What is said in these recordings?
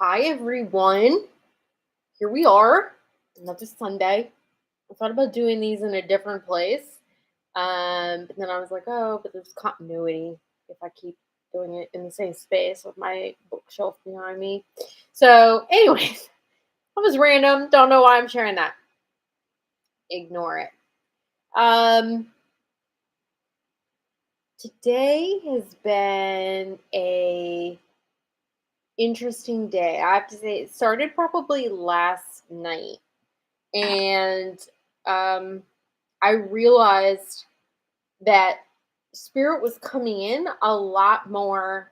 Hi, everyone. Here we are, another Sunday. I thought about doing these in a different place. But then I was like, oh, but there's continuity if I keep doing it in the same space with my bookshelf behind me. So, anyways, that was random. Don't know why I'm sharing that. Ignore it. Um, Today has been a interesting day. I have to say, it started probably last night. And um, I realized that spirit was coming in a lot more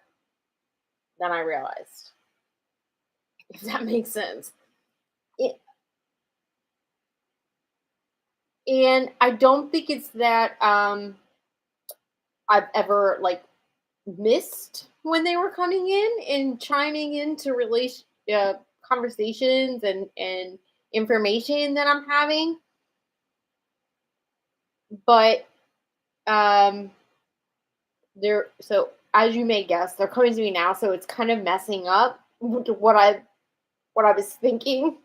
than I realized, if that makes sense. It, and I don't think it's that I've ever missed when they were coming in and chiming into conversations and information that I'm having, but um they're so as you may guess, they're coming to me now, so it's kind of messing up what I was thinking,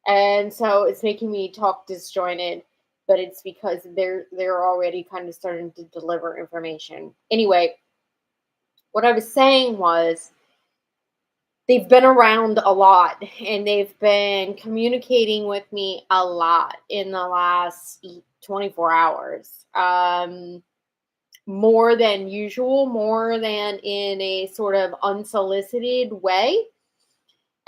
and so it's making me talk disjointed. But it's because they're already kind of starting to deliver information. Anyway, what I was saying was they've been around a lot and they've been communicating with me a lot in the last 24 hours. More than usual, more than in a sort of unsolicited way.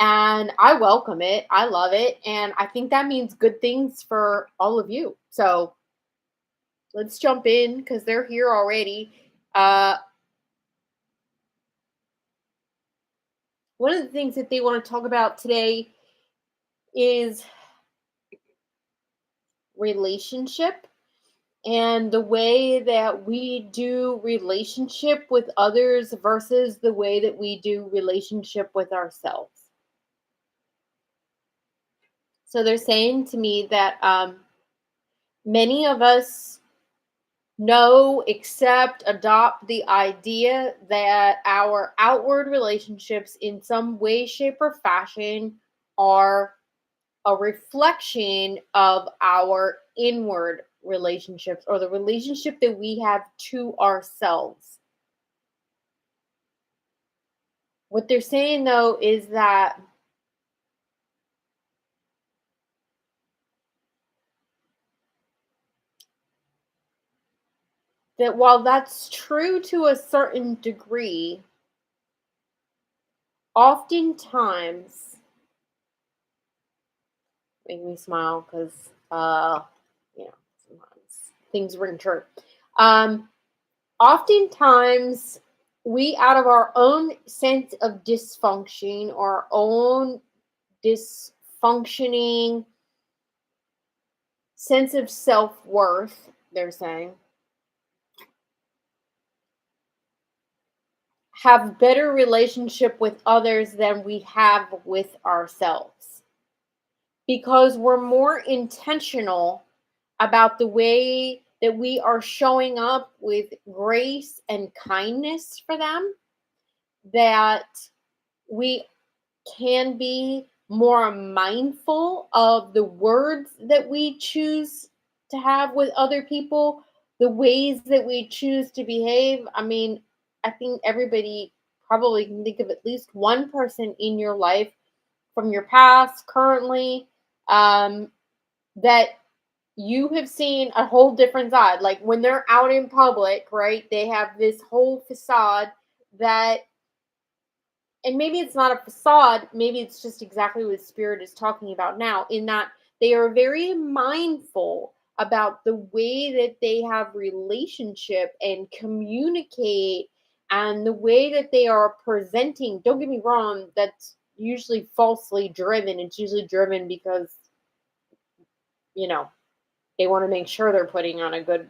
And I welcome it. I love it. And I think that means good things for all of you. So let's jump in because they're here already. Uh, One of the things that they want to talk about today is relationship and the way that we do relationship with others versus the way that we do relationship with ourselves. So they're saying to me that many of us know, accept, adopt the idea that our outward relationships in some way, shape, or fashion are a reflection of our inward relationships or the relationship that we have to ourselves. What they're saying though is that while that's true to a certain degree, oftentimes make me smile because sometimes things ring true. Um, Oftentimes we, out of our own sense of dysfunction or our own dysfunctioning sense of self-worth, they're saying, have better relationship with others than we have with ourselves because we're more intentional about the way that we are showing up with grace and kindness for them, that we can be more mindful of the words that we choose to have with other people, the ways that we choose to behave. I mean, I think everybody probably can think of at least one person in your life from your past, currently, that you have seen a whole different side. Like when they're out in public, right? They have this whole facade that, and maybe it's not a facade, maybe it's just exactly what spirit is talking about now, in that they are very mindful about the way that they have relationship and communicate and the way that they are presenting. Don't get me wrong, that's usually falsely driven. It's usually driven because you know they want to make sure they're putting on a good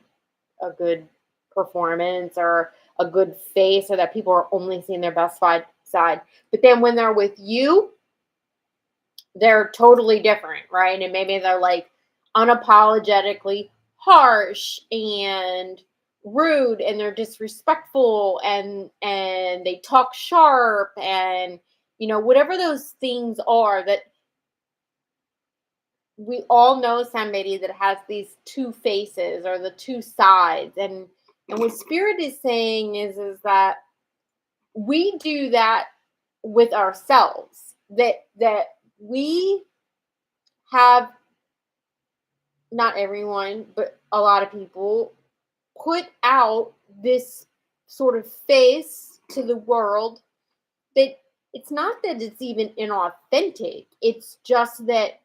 performance or a good face, or that people are only seeing their best side. But then when they're with you, they're totally different, right? And maybe they're like unapologetically harsh and rude, and they're disrespectful, and they talk sharp, and whatever those things are, that we all know somebody that has these two faces or the two sides. And what Spirit is saying is that we do that with ourselves. That we have, not everyone, but a lot of people, put out this sort of face to the world that it's not that it's even inauthentic. It's just that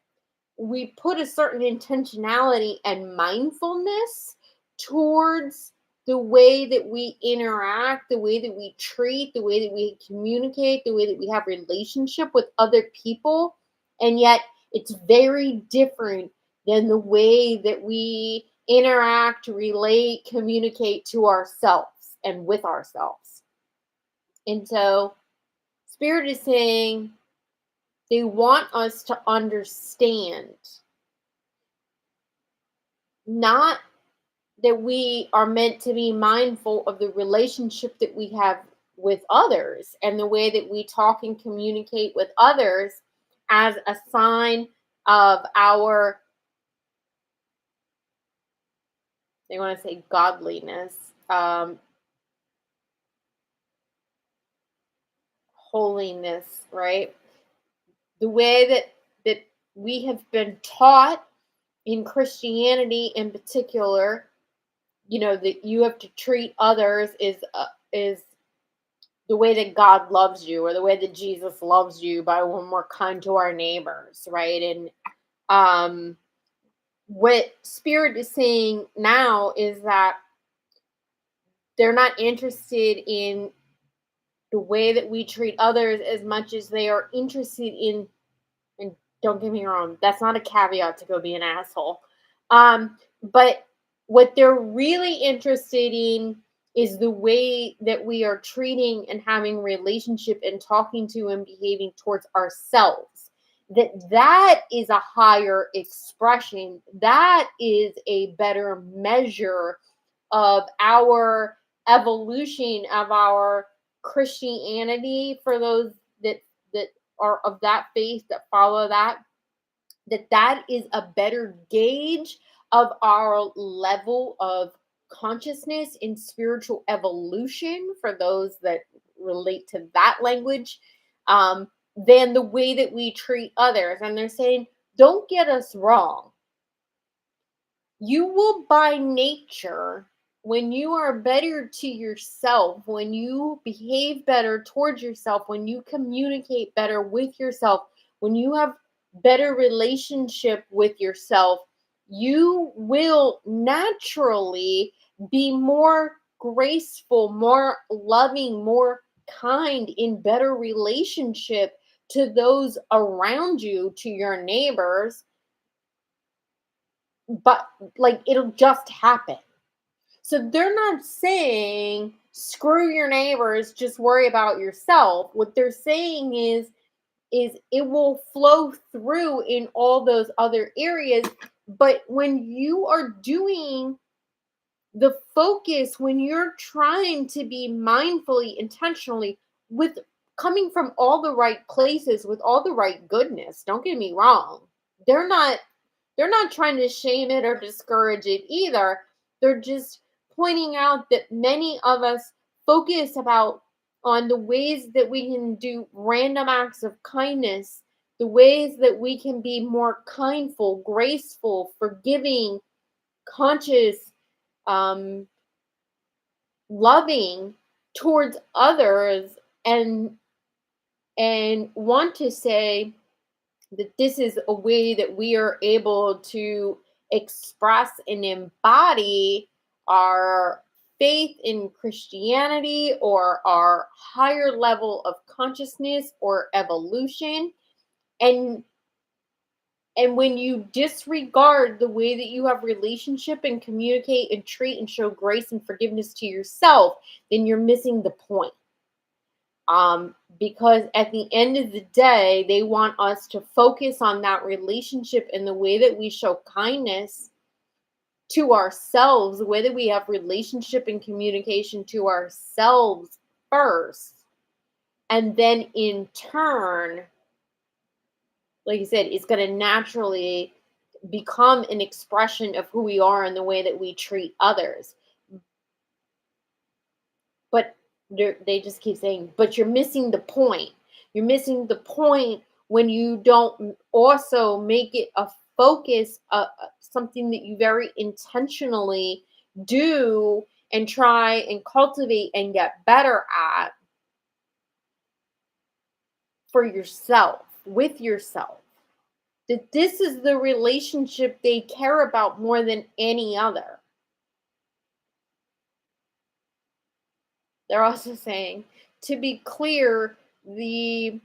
we put a certain intentionality and mindfulness towards the way that we interact, the way that we treat, the way that we communicate, the way that we have relationship with other people. And yet it's very different than the way that we interact, relate, communicate to ourselves and with ourselves. And so Spirit is saying they want us to understand, not that we are meant to be mindful of the relationship that we have with others and the way that we talk and communicate with others as a sign of our, they want to say godliness, holiness, right? The way that we have been taught in Christianity in particular, that you have to treat others is the way that God loves you, or the way that Jesus loves you, by when we're kind to our neighbors, right? And what Spirit is saying now is that they're not interested in the way that we treat others as much as they are interested in, and don't get me wrong, that's not a caveat to go be an asshole. But what they're really interested in is the way that we are treating and having relationship and talking to and behaving towards ourselves. That is a higher expression. That is a better measure of our evolution, of our Christianity, for those that are of that faith, that follow that is a better gauge of our level of consciousness in spiritual evolution, for those that relate to that language, than the way that we treat others. And they're saying, don't get us wrong. You will, by nature, when you are better to yourself, when you behave better towards yourself, when you communicate better with yourself, when you have better relationship with yourself, you will naturally be more graceful, more loving, more kind, in better relationship to those around you, to your neighbors. But like, it'll just happen. So they're not saying screw your neighbors, just worry about yourself. What they're saying is it will flow through in all those other areas. But when you are doing the focus, when you're trying to be mindfully, intentionally, with coming from all the right places, with all the right goodness, don't get me wrong, they're not trying to shame it or discourage it either. They're just pointing out that many of us focus on the ways that we can do random acts of kindness, the ways that we can be more kindful, graceful, forgiving, conscious, loving towards others, and want to say that this is a way that we are able to express and embody our faith in Christianity, or our higher level of consciousness or evolution. And when you disregard the way that you have relationship and communicate and treat and show grace and forgiveness to yourself, then you're missing the point. Because at the end of the day, they want us to focus on that relationship and the way that we show kindness to ourselves, the way that we have relationship and communication to ourselves first, And then in turn, like you said, it's going to naturally become an expression of who we are and the way that we treat others. But they just keep saying, but you're missing the point. You're missing the point when you don't also make it a focus, something that you very intentionally do and try and cultivate and get better at for yourself, with yourself. That this is the relationship they care about more than any other. They're also saying, to be clear, the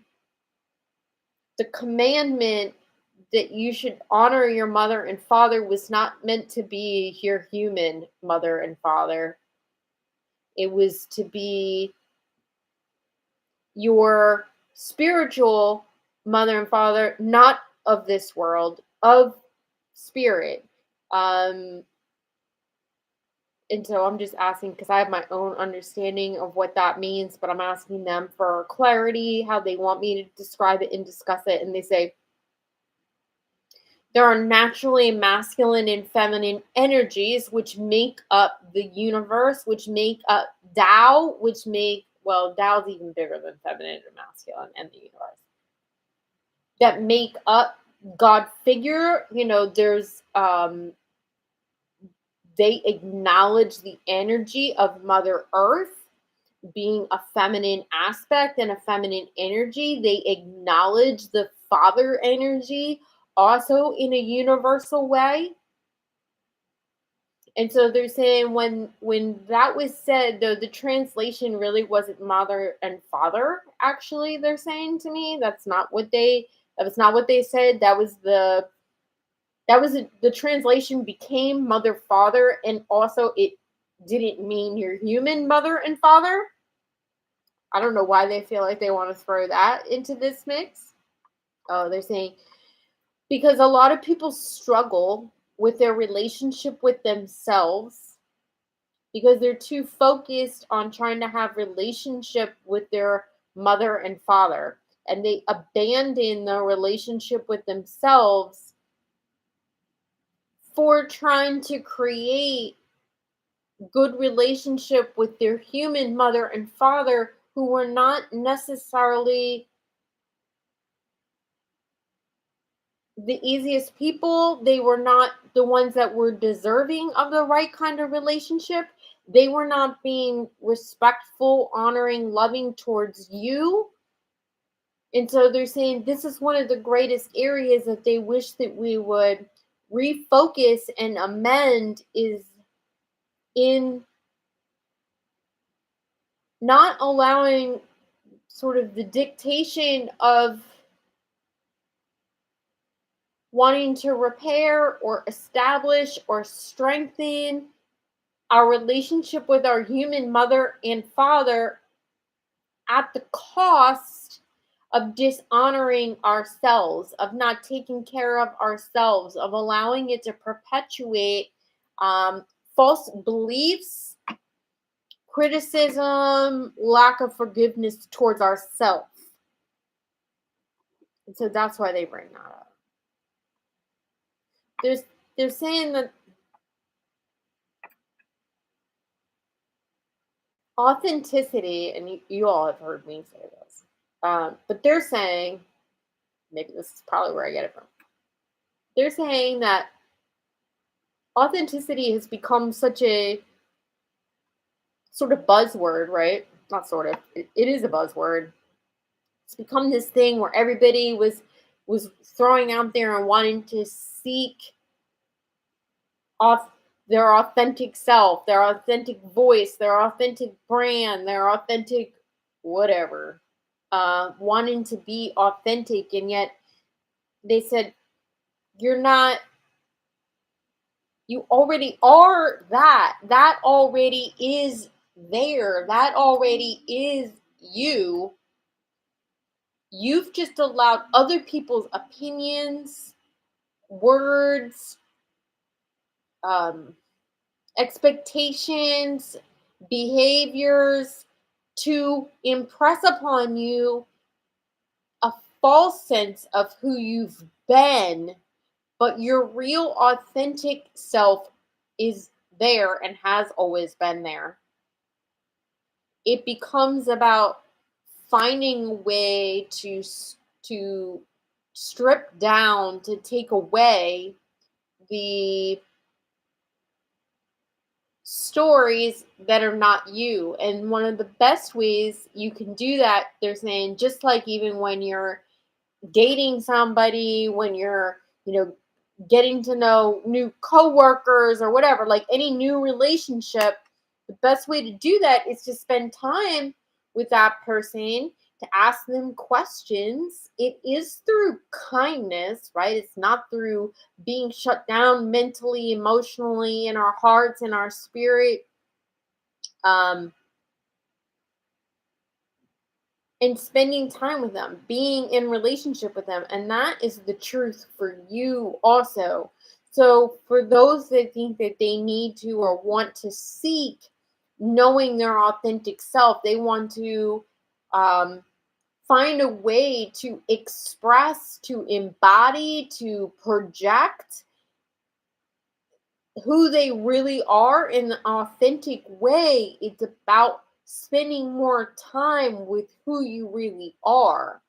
commandment that you should honor your mother and father was not meant to be your human mother and father. It was to be your spiritual mother and father, not of this world, of spirit. Um, and so I'm just asking because I have my own understanding of what that means, but I'm asking them for clarity, how they want me to describe it and discuss it. And they say, there are naturally masculine and feminine energies which make up the universe, which make up Tao, which make, well, Tao's even bigger than feminine and masculine and the universe, that make up God figure. There's, they acknowledge the energy of Mother Earth being a feminine aspect and a feminine energy. They acknowledge the father energy also in a universal way. And so they're saying when that was said, though, the translation really wasn't mother and father. Actually, they're saying to me that was not what they said. The translation became mother father, and also it didn't mean your human mother and father. I don't know why they feel like they want to throw that into this mix. Oh, they're saying because a lot of people struggle with their relationship with themselves because they're too focused on trying to have relationship with their mother and father, and they abandon the relationship with themselves for trying to create good relationship with their human mother and father who were not necessarily the easiest people. They were not the ones that were deserving of the right kind of relationship. They were not being respectful, honoring, loving towards you. And so they're saying this is one of the greatest areas that they wish that we would refocus and amend, is in not allowing sort of the dictation of wanting to repair or establish or strengthen our relationship with our human mother and father at the cost of dishonoring ourselves, of not taking care of ourselves, of allowing it to perpetuate false beliefs, criticism, lack of forgiveness towards ourselves. And so that's why they bring that up. They're saying that authenticity, and you all have heard me say this, but they're saying, maybe this is probably where I get it from. They're saying that authenticity has become such a sort of buzzword, right? Not sort of. It is a buzzword. It's become this thing where everybody was throwing out there and wanting to seek off their authentic self, their authentic voice, their authentic brand, their authentic whatever. Wanting to be authentic, and yet they said you're not. You already are that. That already is there. That already is you. You've just allowed other people's opinions, words, expectations, behaviors to impress upon you a false sense of who you've been, but your real authentic self is there and has always been there. It becomes about finding a way to strip down, to take away the stories that are not you. And one of the best ways you can do that, they're saying, just like even when you're dating somebody, when you're, getting to know new coworkers or whatever, like any new relationship, the best way to do that is to spend time with that person, to ask them questions. It is through kindness, right? It's not through being shut down mentally, emotionally, in our hearts, in our spirit. Um, and spending time with them, being in relationship with them. And that is the truth for you also. So for those that think that they need to or want to seek knowing their authentic self, they want to um, find a way to express, to embody, to project who they really are in an authentic way. It's about spending more time with who you really are,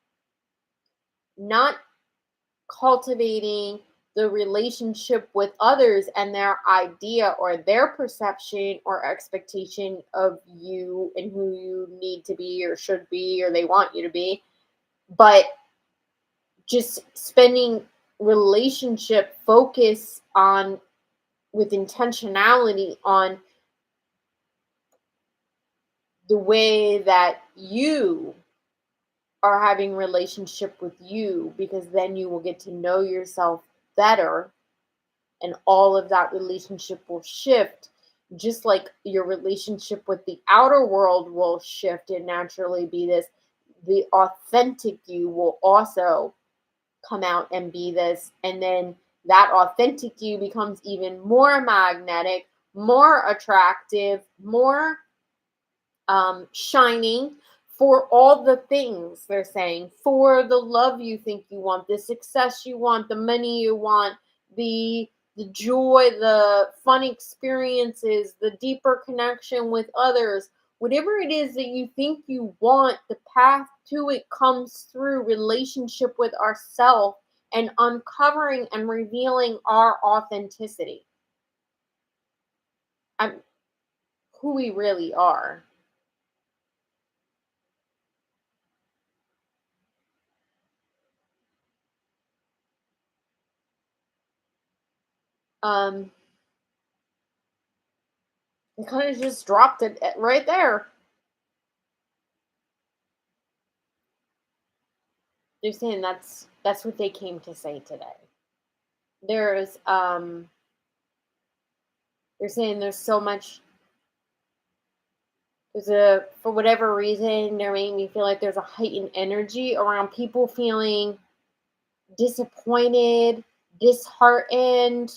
not cultivating the relationship with others and their idea or their perception or expectation of you and who you need to be or should be or they want you to be, but just spending relationship focus on with intentionality on the way that you are having relationship with you, because then you will get to know yourself better, and all of that relationship will shift, just like your relationship with the outer world will shift and naturally be this. The authentic you will also come out and be this, and then that authentic you becomes even more magnetic, more attractive, more shining for all the things they're saying, for the love you think you want, the success you want, the money you want, the joy, the fun experiences, the deeper connection with others, whatever it is that you think you want, the path to it comes through relationship with ourself and uncovering and revealing our authenticity. I'm who we really are. Um, and kind of just dropped it right there. They're saying that's what they came to say today. There's they're saying there's so much, there's a, for whatever reason they're making me feel like there's a heightened energy around people feeling disappointed, disheartened,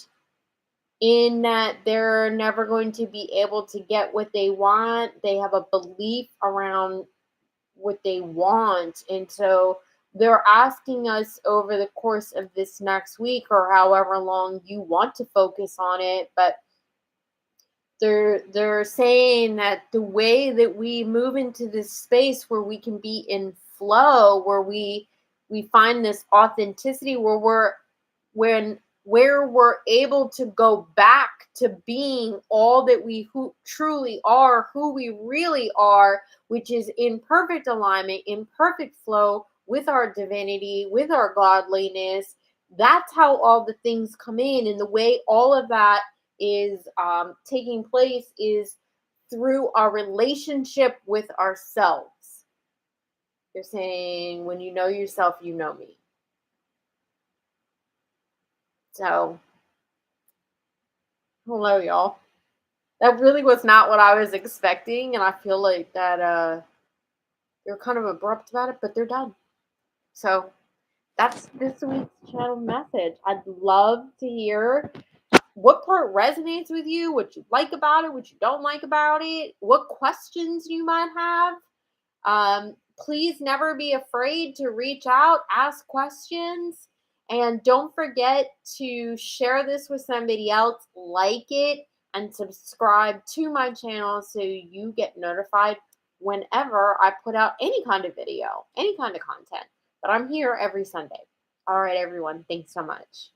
in that they're never going to be able to get what they want. They have a belief around what they want. And so they're asking us over the course of this next week or however long you want to focus on it, but they're saying that the way that we move into this space where we can be in flow, where we find this authenticity, where we're able to go back to being all that we who truly are, who we really are, which is in perfect alignment, in perfect flow with our divinity, with our godliness. That's how all the things come in, and the way all of that is taking place is through our relationship with ourselves. They're saying, when you know yourself, you know me. So, hello, y'all. That really was not what I was expecting, and I feel like that they're kind of abrupt about it, but they're done. So that's this week's channel message. I'd love to hear what part resonates with you, what you like about it, what you don't like about it, what questions you might have. Please never be afraid to reach out, ask questions, and don't forget to share this with somebody else, like it, and subscribe to my channel so you get notified whenever I put out any kind of video, any kind of content. But I'm here every Sunday. All right, everyone. Thanks so much.